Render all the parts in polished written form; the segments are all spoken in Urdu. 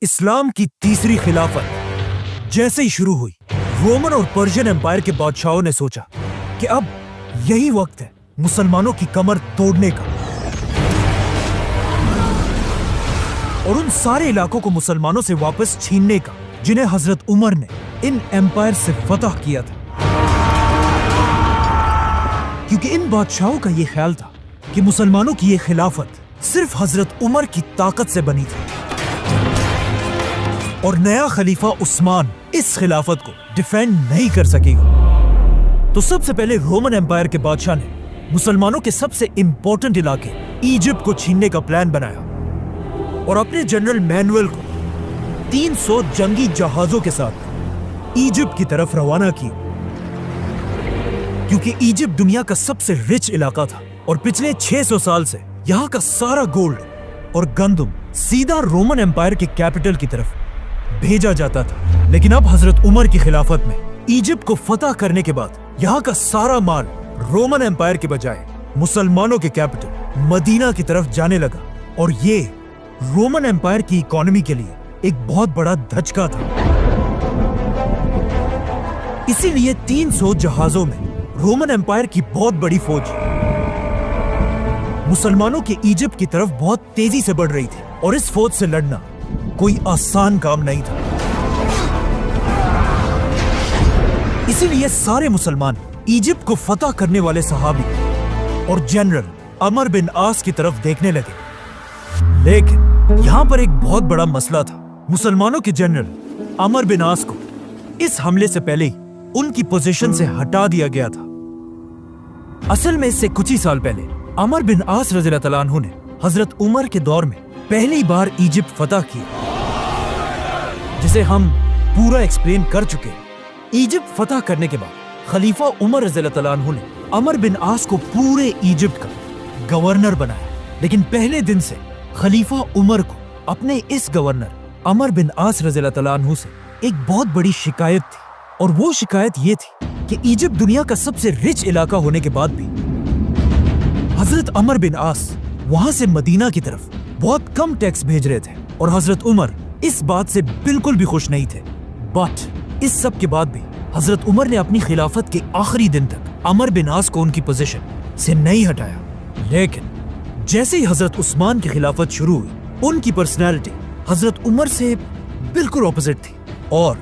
اسلام کی تیسری خلافت جیسے ہی شروع ہوئی، رومن اور پرشین امپائر کے بادشاہوں نے سوچا کہ اب یہی وقت ہے مسلمانوں کی کمر توڑنے کا اور ان سارے علاقوں کو مسلمانوں سے واپس چھیننے کا جنہیں حضرت عمر نے ان امپائر سے فتح کیا تھا، کیونکہ ان بادشاہوں کا یہ خیال تھا کہ مسلمانوں کی یہ خلافت صرف حضرت عمر کی طاقت سے بنی تھی اور نیا خلیفہ عثمان اس خلافت کو ڈیفینڈ نہیں کر سکے گا۔ تو سب سے پہلے رومن امپائر کے بادشاہ نے مسلمانوں کے سب سے امپورٹنٹ علاقے ایجپٹ کو چھیننے کا پلان بنایا اور اپنے جنرل مینوئل کو 300 جنگی جہازوں کے ساتھ ایجپٹ کی طرف روانہ کیا، کیونکہ ایجپٹ دنیا کا سب سے رچ علاقہ تھا اور پچھلے 600 سال سے یہاں کا سارا گولڈ اور گندم سیدھا رومن امپائر کے کیپٹل کی طرف بھیجا جاتا تھا۔ لیکن اب حضرت عمر کی خلافت میں ایجپٹ کو فتح کرنے کے بعد یہاں کا سارا مال رومن امپائر کے بجائے مسلمانوں کے کیپٹل مدینہ کی طرف جانے لگا اور یہ رومن امپائر کی اکانومی کے لیے ایک بہت بڑا دھچکا تھا۔ اسی لیے 300 جہازوں میں رومن امپائر کی بہت بڑی فوج مسلمانوں کے ایجپٹ کی طرف بہت تیزی سے بڑھ رہی تھی اور اس فوج سے لڑنا کوئی آسان کام نہیں تھا۔ اسی لیے سارے مسلمان ایجپٹ کو فتح کرنے والے صحابی اور جنرل عمر بن عاص کی طرف دیکھنے لگے، لیکن یہاں پر ایک بہت بڑا مسئلہ تھا۔ مسلمانوں کے جنرل عمر بن عاص کو اس حملے سے پہلے ہی ان کی پوزیشن سے ہٹا دیا گیا تھا۔ اصل میں اس سے کچھ ہی سال پہلے عمر بن عاص رضی اللہ تعالیٰ عنہ نے حضرت عمر کے دور میں پہلی بار ایجپٹ فتح کیا، جسے ہم پورا ایکسپلین کر چکے۔ ایجپٹ فتح کرنے کے بعد خلیفہ عمر رضی اللہ تعالیٰ عنہ نے عمر بن عاص کو پورے ایجپٹ کا گورنر بنایا، لیکن پہلے دن سے خلیفہ عمر کو اپنے اس گورنر عمر بن عاص رضی اللہ تعالیٰ عنہ سے ایک بہت بڑی شکایت تھی، اور وہ شکایت یہ تھی کہ ایجپٹ دنیا کا سب سے رچ علاقہ ہونے کے بعد بھی حضرت عمر بن عاص وہاں سے مدینہ کی طرف بہت کم ٹیکس بھیج رہے تھے اور حضرت عمر اس بات سے بالکل بھی خوش نہیں تھے۔ بٹ اس سب کے بعد بھی حضرت عمر نے اپنی خلافت کے آخری دن تک عمر بن عاص کو ان کی پوزیشن سے نہیں ہٹایا۔ لیکن جیسے ہی حضرت عثمان کی خلافت شروع ہوئی، ان کی پرسنالٹی حضرت عمر سے بالکل اپوزٹ تھی، اور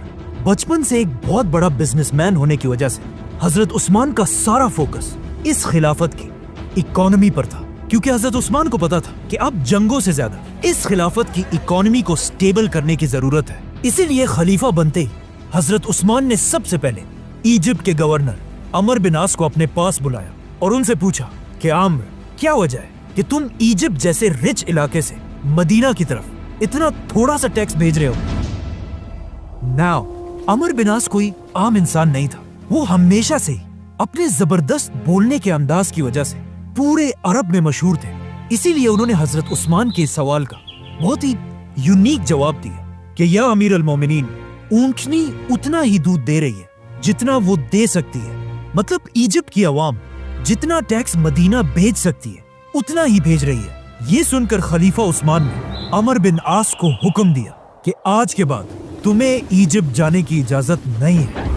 بچپن سے ایک بہت بڑا بزنس مین ہونے کی وجہ سے حضرت عثمان کا سارا فوکس اس خلافت کی اکانومی پر تھا، کیونکہ حضرت عثمان کو پتا تھا کہ اب جنگوں سے زیادہ اس خلافت کی اکانومی کو سٹیبل کرنے کی ضرورت ہے۔ اسی لیے خلیفہ بنتے ہی حضرت عثمان نے سب سے پہلے ایجپٹ کے گورنر عمر بن عاص کو اپنے پاس بلایا اور ان سے پوچھا کہ عمر، کیا وجہ ہے کہ تم ایجپٹ جیسے رچ علاقے سے مدینہ کی طرف اتنا تھوڑا سا ٹیکس بھیج رہے ہو؟ ناؤ عمر بن عاص کوئی عام انسان نہیں تھا، وہ ہمیشہ سے ہی اپنے زبردست بولنے کے انداز کی وجہ سے پورے عرب میں مشہور تھے۔ اسی لیے انہوں نے حضرت عثمان کے سوال کا بہت ہی یونیک جواب دیا کہ یا امیر المومنین، اونٹنی اتنا ہی دودھ دے رہی ہے جتنا وہ دے سکتی ہے، مطلب ایجپٹ کی عوام جتنا ٹیکس مدینہ بھیج سکتی ہے اتنا ہی بھیج رہی ہے۔ یہ سن کر خلیفہ عثمان نے عمر بن عاص کو حکم دیا کہ آج کے بعد تمہیں ایجپٹ جانے کی اجازت نہیں ہے،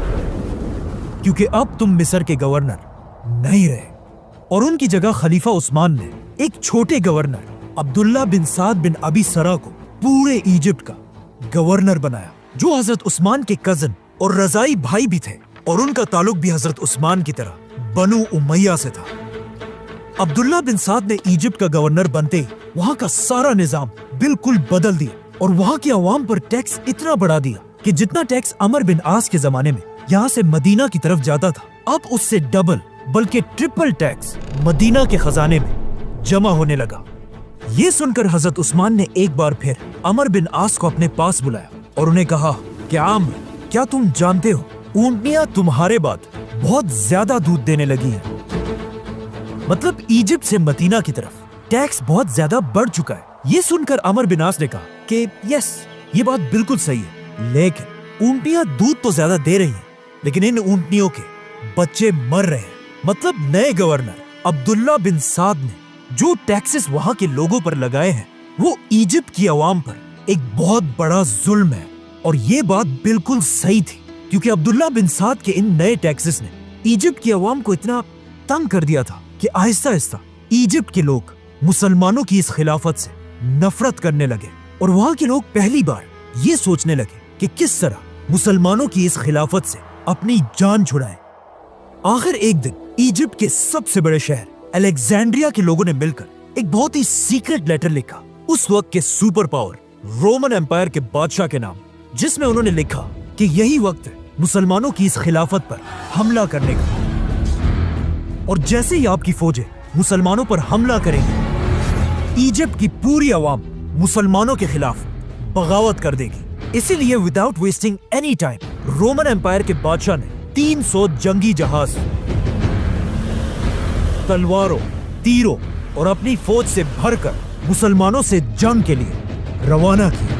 کیونکہ اب تم مصر کے گورنر نہیں رہے، اور ان کی جگہ خلیفہ عثمان نے ایک چھوٹے گورنر عبداللہ بن سعد بن ابی سرا کو پورے ایجپٹ کا گورنر بنایا، جو حضرت عثمان کے کزن اور رضائی بھائی بھی تھے، اور ان کا تعلق بھی حضرت عثمان کی طرح بنو امیہ سے تھا۔ عبداللہ بن سعد نے ایجپٹ کا گورنر بنتے ہی وہاں کا سارا نظام بالکل بدل دیا اور وہاں کی عوام پر ٹیکس اتنا بڑھا دیا کہ جتنا ٹیکس عمر بن عاص کے زمانے میں یہاں سے مدینہ کی طرف جاتا تھا، اب اس سے ڈبل بلکہ ٹرپل ٹیکس مدینہ کے خزانے میں جمع ہونے لگا۔ یہ سن کر حضرت عثمان نے ایک بار پھر عمر بن عاص کو اپنے پاس بلایا اور انہیں کہا کہ عمر، کیا تم جانتے ہو اونٹنیاں تمہارے بعد بہت زیادہ دودھ دینے لگی ہیں؟ مطلب ایجپٹ سے مدینہ کی طرف ٹیکس بہت زیادہ بڑھ چکا ہے۔ یہ سن کر عمر بن عاص نے کہا کہ یس، یہ بات بالکل صحیح ہے، لیکن اونٹنیاں دودھ تو زیادہ دے رہی ہیں، لیکن ان اونٹنیوں کے بچے مر رہے ہیں۔ مطلب نئے گورنر عبداللہ بن سعد نے جو ٹیکسز وہاں کے لوگوں پر لگائے ہیں وہ ایجپٹ کی عوام پر ایک بہت بڑا ظلم ہے، اور یہ بات بالکل صحیح تھی، کیونکہ عبداللہ بن سعد کے ان نئے ٹیکسز نے ایجپٹ کی عوام کو اتنا تنگ کر دیا تھا کہ آہستہ آہستہ ایجپٹ کے لوگ مسلمانوں کی اس خلافت سے نفرت کرنے لگے، اور وہاں کے لوگ پہلی بار یہ سوچنے لگے کہ کس طرح مسلمانوں کی اس خلافت سے اپنی جان چھڑائیں۔ آخر ایک دن ایجپٹ کے سب سے بڑے شہر الیگزینڈریا کے لوگوں نے مل کر ایک بہت ہی سیکرٹ لیٹر لکھا اس وقت کے سپر پاور رومن امپائر کے بادشاہ کے نام، جس میں انہوں نے لکھا کہ یہی وقت ہے مسلمانوں کی اس خلافت پر حملہ کرنے کا، اور جیسے ہی آپ کی فوجیں مسلمانوں پر حملہ کریں گی، ایجپٹ کی پوری عوام مسلمانوں کے خلاف بغاوت کر دے گی۔ اسی لیے without wasting any time Roman empire کے بادشاہ نے 300 جنگی جہاز، تلواروں، تیروں اور اپنی فوج سے بھر کر مسلمانوں سے جنگ کے لیے روانہ کیا۔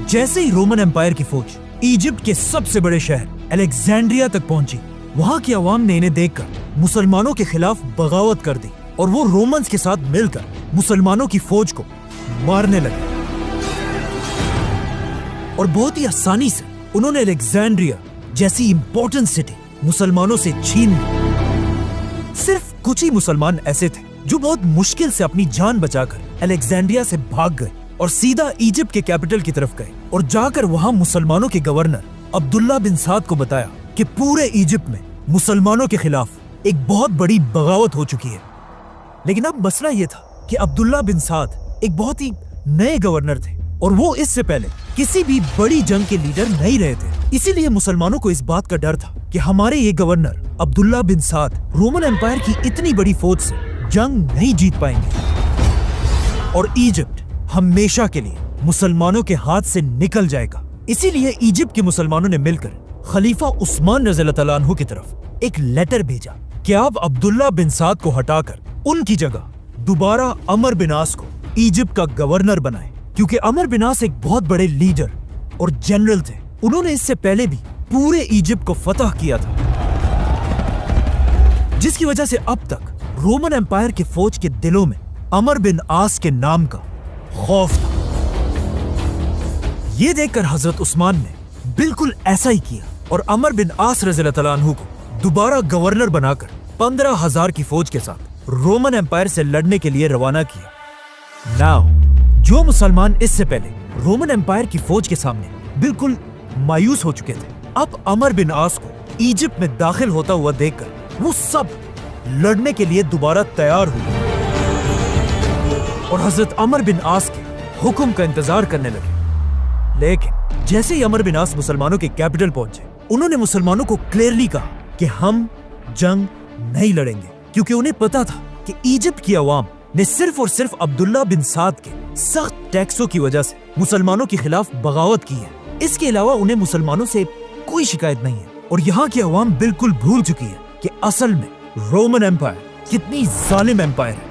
جیسے ہی رومن امپائر کی فوج ایجپٹ کے سب سے بڑے شہر الیگزینڈریا تک پہنچی، وہاں کی عوام نے انہیں دیکھ کر مسلمانوں کے خلاف بغاوت کر دی، اور وہ رومنز کے ساتھ مل کر مسلمانوں کی فوج کو مارنے لگے، اور بہت ہی آسانی سے انہوں نے الیگزینڈریا جیسی امپورٹنٹ سٹی مسلمانوں سے چھین لی۔ صرف کچھ ہی مسلمان ایسے تھے جو بہت مشکل سے اپنی جان بچا کر الیگزینڈریا سے بھاگ گئے اور سیدھا ایجپٹ کے کیپٹل کی طرف گئے، اور جا کر وہاں مسلمانوں کے گورنر عبداللہ بن سعد کو بتایا کہ پورے ایجپٹ میں مسلمانوں کے خلاف ایک بہت بڑی بغاوت ہو چکی ہے۔ لیکن اب مسئلہ یہ تھا کہ عبداللہ بن سعد ایک بہت ہی نئے گورنر تھے، اور وہ اس سے پہلے کسی بھی بڑی جنگ کے لیڈر نہیں رہے تھے۔ اسی لیے مسلمانوں کو اس بات کا ڈر تھا کہ ہمارے یہ گورنر عبداللہ بن سعد رومن امپائر کی اتنی بڑی فوج سے جنگ نہیں جیت پائیں گے، اور ایجپٹ ہمیشہ کے لیے مسلمانوں کے ہاتھ سے نکل جائے گا۔ اسی لیے ایجپٹ کے مسلمانوں نے مل کر خلیفہ عثمان رضی اللہ تعالیٰ عنہ کی طرف ایک لیٹر بھیجا کہ آپ عبداللہ بن سعد کو ہٹا کر ان کی جگہ دوبارہ عمر بن عاص کو ایجپٹ کا گورنر بنائیں، کیونکہ عمر بن عاص ایک بہت بڑے لیڈر اور جنرل تھے۔ انہوں نے اس سے پہلے بھی پورے ایجپٹ کو فتح کیا تھا، جس کی وجہ سے اب تک رومن امپائر کے فوج کے دلوں میں عمر بن عاص کے نام کا خوف تھا۔ یہ دیکھ کر حضرت عثمان نے بالکل ایسا ہی کیا، اور عمر بن عاص رضی اللہ تعالیٰ عنہ کو دوبارہ گورنر بنا کر 15,000 کی فوج کے ساتھ رومن امپائر سے لڑنے کے لیے روانہ کیا۔ ناؤ جو مسلمان اس سے پہلے رومن امپائر کی فوج کے سامنے بالکل مایوس ہو چکے تھے، اب عمر بن عاص کو ایجپٹ میں داخل ہوتا ہوا دیکھ کر وہ سب لڑنے کے لیے دوبارہ تیار ہوئے، اور حضرت عمر بن عاص کے حکم کا انتظار کرنے لگے۔ لیکن جیسے ہی عمر بن عاص مسلمانوں کے کیپٹل پہنچے، انہوں نے مسلمانوں کو کلیئرلی کہا کہ ہم جنگ نہیں لڑیں گے، کیونکہ انہیں پتا تھا کہ ایجپٹ کی عوام نے صرف اور صرف عبداللہ بن سعد کے سخت ٹیکسوں کی وجہ سے مسلمانوں کے خلاف بغاوت کی ہے۔ اس کے علاوہ انہیں مسلمانوں سے کوئی شکایت نہیں ہے، اور یہاں کی عوام بالکل بھول چکی ہے کہ اصل میں رومن امپائر کتنی ظالم امپائر ہے۔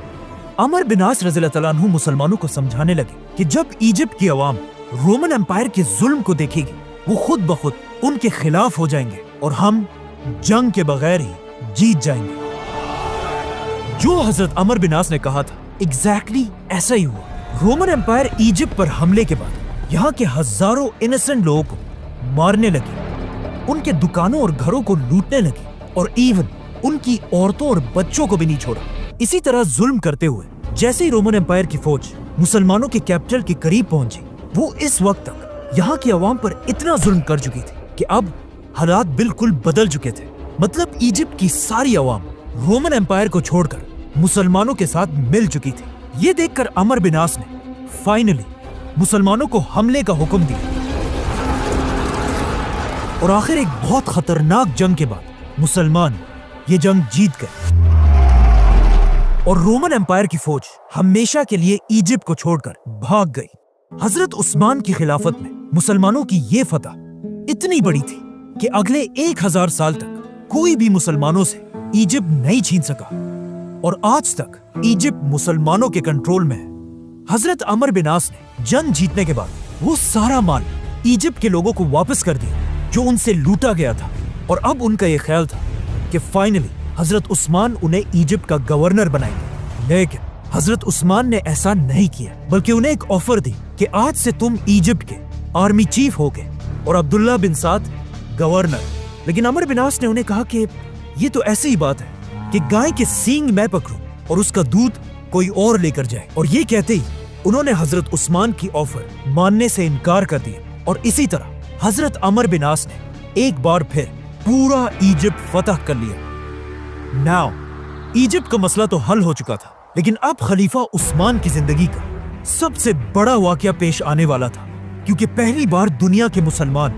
عمر بن عاص رضی اللہ تعالیٰ عنہ مسلمانوں کو سمجھانے لگے کہ جب ایجپٹ کی عوام رومن امپائر کے ظلم کو دیکھے گی، وہ خود بخود ان کے خلاف ہو جائیں گے، اور ہم جنگ کے بغیر ہی جیت جائیں گے۔ جو حضرت عمر بن عاص نے کہا تھا ایگزیکٹلی ایسا ہی ہوا۔ رومن امپائر ایجپٹ پر حملے کے بعد یہاں کے ہزاروں انیسنٹ لوگوں کو مارنے لگی، ان کے دکانوں اور گھروں کو لوٹنے لگی، اور ایون ان کی عورتوں اور بچوں کو بھی نہیں چھوڑا۔ اسی طرح ظلم کرتے ہوئے جیسے ہی رومن امپائر کی فوج مسلمانوں کے کیپٹل کے قریب پہنچی، وہ اس وقت تک یہاں کی عوام پر اتنا ظلم کر چکی تھی کہ اب حالات بالکل بدل چکے تھے۔ مطلب ایجپٹ کی ساری عوام رومن امپائر کو چھوڑ کر مسلمانوں کے ساتھ مل چکی تھی۔ یہ دیکھ کر عمر بن عاص نے فائنلی مسلمانوں کو حملے کا حکم دیا، اور آخر ایک بہت خطرناک جنگ کے بعد مسلمان یہ جنگ جیت گئے، اور رومن امپائر کی فوج ہمیشہ کے لیے ایجپٹ کو چھوڑ کر بھاگ گئی۔ حضرت عثمان کی خلافت میں مسلمانوں کی یہ فتح اتنی بڑی تھی کہ اگلے 1000 سال تک کوئی بھی مسلمانوں سے ایجپٹ نہیں چھین سکا، اور آج تک ایجپٹ مسلمانوں کے کنٹرول میں ہے۔ حضرت عمر بن عاص نے جنگ جیتنے کے بعد وہ سارا مال ایجپٹ کے لوگوں کو واپس کر دیا جو ان سے لوٹا گیا تھا، اور اب ان کا یہ خیال تھا کہ فائنلی حضرت عثمان انہیں ایجپٹ کا گورنر بنائیں گے۔ لیکن حضرت عثمان نے ایسا نہیں کیا، بلکہ انہیں ایک آفر دی کہ آج سے تم ایجپٹ کے آرمی چیف ہو گئے اور عبداللہ بن سعد گورنر۔ لیکن عمر بن عاص نے انہیں کہا کہ یہ تو ایسی ہی بات ہے کہ گائے کے سینگ میں پکڑوں اور اس کا دودھ کوئی اور لے کر جائے، اور یہ کہتے ہی انہوں نے حضرت عثمان کی آفر ماننے سے انکار کر دیا، اور اسی طرح حضرت عمر بن عاص نے ایک بار پھر پورا ایجپٹ فتح کر لیا۔ ناؤ ایجپٹ کا مسئلہ تو حل ہو چکا تھا، لیکن اب خلیفہ عثمان کی زندگی کا سب سے بڑا واقعہ پیش آنے والا تھا، کیونکہ پہلی بار دنیا کے مسلمان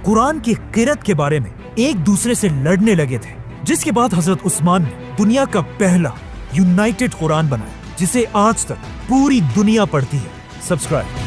قرآن کی قرأت کے بارے میں ایک دوسرے سے لڑنے لگے تھے، جس کے بعد حضرت عثمان نے دنیا کا پہلا یونائٹڈ قرآن بنایا، جسے آج تک پوری دنیا پڑھتی ہے۔ سبسکرائب